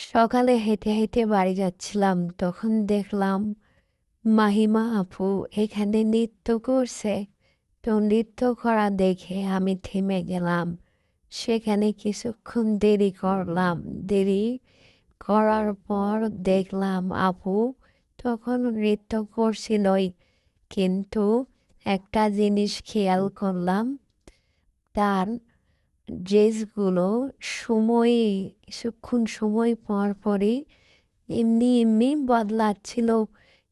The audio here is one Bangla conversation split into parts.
সকালে হেঁটে হেঁটে বাড়ি যাচ্ছিলাম, তখন দেখলাম মাহিমা আপু এখানে নৃত্য করছে। তো নৃত্য করা দেখে আমি থেমে গেলাম। সেখানে কিছুক্ষণ দেরি করলাম। দেরি করার পর দেখলাম আপু তখন নৃত্য করছিলই, কিন্তু একটা জিনিস খেয়াল করলাম, তার ড্রেসগুলো সময়ে কিছুক্ষণ সময় পর পরই এমনি এমনি বদলাচ্ছিল।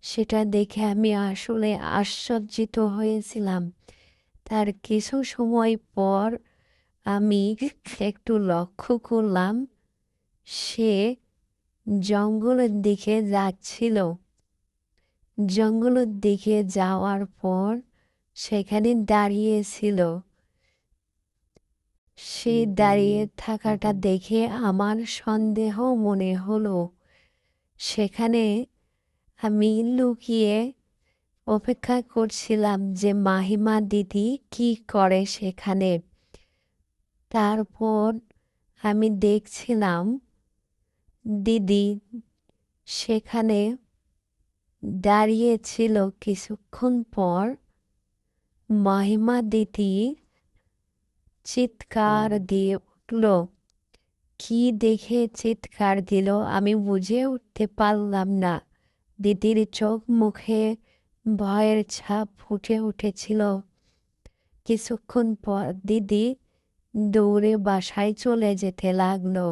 সেটা দেখে আমি আসলে আশ্চর্যিত হয়েছিলাম। তার কিছু সময় পর আমি একটু লক্ষ্য করলাম, সে জঙ্গলের দিকে যাচ্ছিল। জঙ্গলের দিকে যাওয়ার পর সেখানে দাঁড়িয়েছিল। সে দাঁড়িয়ে থাকাটা দেখে আমার সন্দেহ মনে হলো। সেখানে আমি লুকিয়ে অপেক্ষা করছিলাম যে মাহিমা দিদি কি করে সেখানে। তারপর আমি দেখছিলাম দিদি সেখানে দাঁড়িয়েছিল। কিছুক্ষণ পর মাহিমা দিদি চিৎকার দিয়ে উঠল। কি দেখে চিৎকার দিল আমি বুঝে উঠতে পারলাম না। দিদির চোখ মুখে ভয়ের ছাপ ফুটে উঠেছিল। কিছুক্ষণ পর দিদি দৌড়ে বাসায় চলে যেতে লাগলো।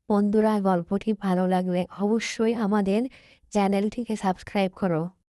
বন্ধুরা, গল্পটি ভালো লাগলে অবশ্যই আমাদের চ্যানেলটিকে সাবস্ক্রাইব করো।